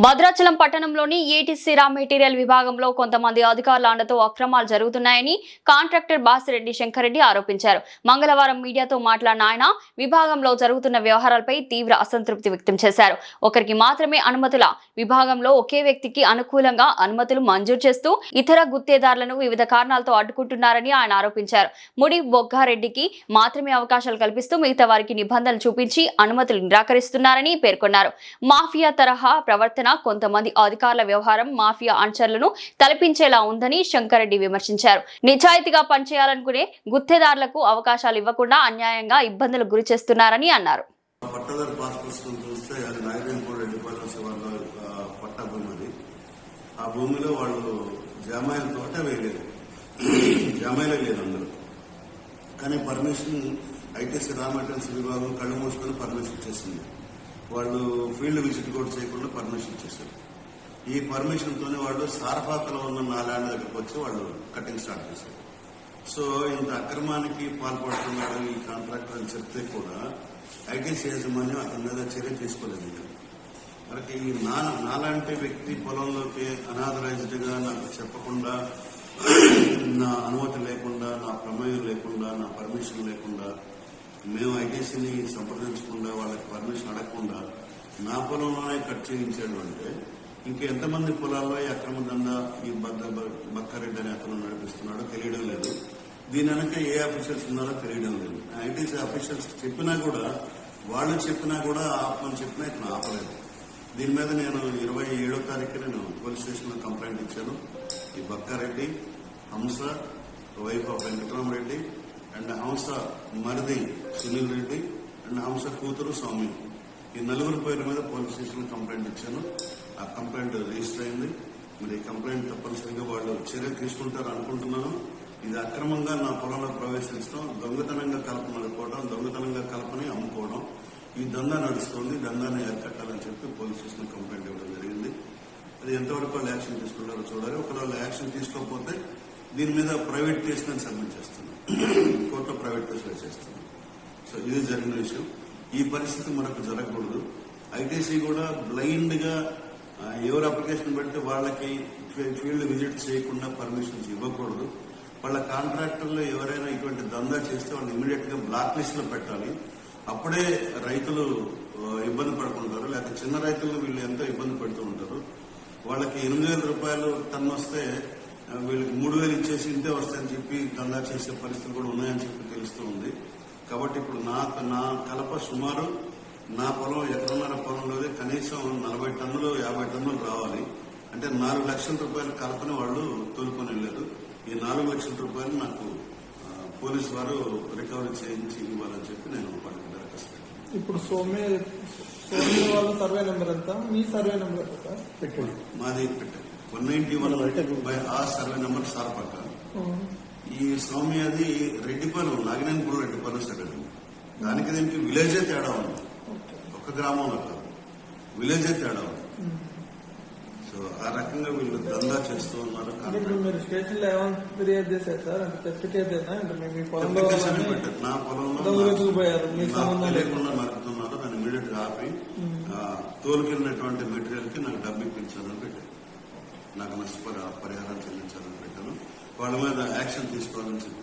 భద్రాచలం పట్టణంలోని ATC raw material విభాగంలో కొంతమంది అధికారుల అండతో అక్రమాలు జరుగుతున్నాయని కాంట్రాక్టర్ బాసిరెడ్డి శంకరెడ్డి ఆరోపించారు. మంగళవారం మీడియాతో మాట్లాడిన ఆయన విభాగంలో జరుగుతున్న వ్యవహారాలపై తీవ్ర అసంతృప్తి వ్యక్తం చేశారు. ఒకరికి మాత్రమే అనుమతుల విభాగంలో ఒకే వ్యక్తికి అనుకూలంగా అనుమతులు మంజూరు చేస్తూ ఇతర గుత్తేదారులను వివిధ కారణాలతో అడ్డుకుంటున్నారని ఆయన ఆరోపించారు. ముడి బొగ్గారెడ్డికి మాత్రమే అవకాశాలు కల్పిస్తూ మిగతా వారికి నిబంధనలు చూపించి అనుమతులు నిరాకరిస్తున్నారని పేర్కొన్నారు. మాఫియా తరహా ప్రవర్తన కొంతమంది అధికారుల వ్యవహారం మాఫియా అనుచరులను తలపించేలా ఉందని శంకరెడ్డి విమర్శించారు. నిజాయితీగా పనిచేయాలనుకునే గుత్తేదారులకు అవకాశాలు ఇవ్వకుండా అన్యాయంగా ఇబ్బందులకు గురి చేస్తున్నారని అన్నారు. కానీ పర్మిషన్ ఐటీసీ రా మెటీరియల్స్ విభాగం కళ్ళు మూసుకొని పర్మిషన్ చేసింది. వాళ్ళు ఫీల్డ్ విజిట్ కూడా చేయకుండా పర్మిషన్ చేశారు. ఈ పర్మిషన్ తోనే వాళ్ళు సారపాకలో ఉన్న నా ల్యాండ్ దగ్గరకు వచ్చి వాళ్ళు కటింగ్ స్టార్ట్ చేశారు. సో ఇంత అక్రమానికి పాల్పడుతున్నాడు ఈ కాంట్రాక్టర్ అని చెప్తే కూడా ఐటీసీ యాజమాన్యం అతని మీద చర్య తీసుకోలేదు. మనకి నాలాంటి వ్యక్తి పొలంలోకి అనాథరైజ్డ్ గా నాకు చెప్పకుండా, నా అనుమతి లేకుండా, నా ప్రమేయం లేకుండా, నా పర్మిషన్ లేకుండా, మేము ఐటీసీని సంప్రదించకుండా, వాళ్ళకి పర్మిషన్ అడగకుండా నా పొలంలోనే కట్ చేయించాడు అంటే ఇంకెంతమంది పొలాల్లో ఈ అక్రమ దందా ఈ బక్కారెడ్డి అనే అతను నడిపిస్తున్నాడో తెలియడం లేదు. దీని వెనక ఏ అఫీషియల్స్ ఉన్నారో తెలియడం లేదు. ఐటీసీ అఫీషియల్స్ చెప్పినా కూడా, వాళ్ళు చెప్పినా కూడా ఆపమని చెప్పినా ఇతను ఆపలేదు. దీని మీద నేను 27వ తారీఖు నేను పోలీస్ స్టేషన్ లో కంప్లైంట్ ఇచ్చాను. ఈ బక్కారెడ్డి, హంస వైఫ్ ఆఫ్ వెంకటరామరెడ్డి అండ్ హంస మరిది సునీల్ రెడ్డి అండ్ హంస కూతురు సౌమ్య, ఈ నలుగురు పేర్ల మీద పోలీస్ స్టేషన్ లో కంప్లైంట్ ఇచ్చాను. ఆ కంప్లైంట్ రిజిస్టర్ అయింది. మరి ఈ కంప్లైంట్ తప్పనిసరిగా వాళ్ళు చర్య తీసుకుంటారు అనుకుంటున్నాను. ఇది అక్రమంగా నా పొలంలో ప్రవేశించడం, దొంగతనంగా కలప నడుపుకోవడం, దొంగతనంగా కలపని అమ్ముకోవడం, ఈ దందా నడుస్తుంది. దందాన్ని అరికట్టాలని చెప్పి పోలీస్ స్టేషన్ కంప్లైంట్ ఇవ్వడం జరిగింది. అది ఎంతవరకు వాళ్ళు యాక్షన్ తీసుకుంటారో చూడాలి. ఒకవేళ యాక్షన్ తీసుకోకపోతే దీని మీద ప్రైవేట్ కేసు నేను సబ్మిట్ చేస్తున్నాను, కోర్టులో ప్రైవేట్ కేసు వేసేస్తున్నాను. సో ఇది జరిగిన విషయం. ఈ పరిస్థితి మనకు జరగకూడదు. ఐటీసీ కూడా బ్లైండ్ గా ఎవరు అప్లికేషన్ పెడితే వాళ్ళకి ఫీల్డ్ విజిట్ చేయకుండా పర్మిషన్స్ ఇవ్వకూడదు. వాళ్ళ కాంట్రాక్టర్లు ఎవరైనా ఇటువంటి దందా చేస్తే వాళ్ళు ఇమీడియట్ గా బ్లాక్ లిస్ట్ లో పెట్టాలి. అప్పుడే రైతులు ఇబ్బంది పడుతుంటారు. లేకపోతే చిన్న రైతులు వీళ్ళు ఎంతో ఇబ్బంది పెడుతూ ఉంటారు. వాళ్ళకి 8,000 రూపాయలు టన్ను వస్తే వీళ్ళకి 3,000 ఇచ్చేసి ఇంతే వస్తాయని చెప్పి దందా చేసే పరిస్థితులు కూడా ఉన్నాయని చెప్పి తెలుస్తూ ఉంది. కాబట్టి ఇప్పుడు నా కలప సుమారు నా పొలం ఎకరన్నర పొలంలోనే కనీసం 40 టన్నులు 50 టన్నులు రావాలి. అంటే 4 లక్షల రూపాయల కలపని వాళ్ళు తోలుకొని వెళ్ళారు. ఈ 4 లక్షల రూపాయలు నాకు పోలీసు వారు రికవరీ చేయించి ఇవ్వాలని చెప్పి నేను వాడికి దరఖాస్తు పెట్టాను. ఇప్పుడు సోమ్య వాళ్ళ సర్వే నెంబర్ ఎంత, మీ సర్వే నెంబర్ ఎంత పెట్టండి? మాది పెట్టాను 191 ఆ సర్వే నెంబర్ సార్పక్క. ఈ సౌమ్యది రెడ్డిపాలెం, నాగినేనిపూర్ రెడ్డిపాలెం సర్వే. దానికి దీనికి విలేజే తేడా ఉంది. ఒక గ్రామంలో కాదు, విలేజే తేడా ఉంది. సో ఆ రకంగా వీళ్ళు దందా చేస్తూ ఉన్నారు. మీరు స్టేషన్ లో ఏమైనా ఫిర్యాదు చేశారు సార్? అంటే నా పొలంలో లేకుండా నడుపుతున్నారు. దాన్ని ఇమీడియట్ గా ఆపి తోలుకెళ్ళినటువంటి మెటీరియల్ కి నాకు డబ్బు ఇప్పించాలని పెట్టాను. నాకు నష్టపరిహారం చెల్లించాలని పెట్టాను. వాళ్ళ మీద యాక్షన్ తీసుకోవాలని చెప్పి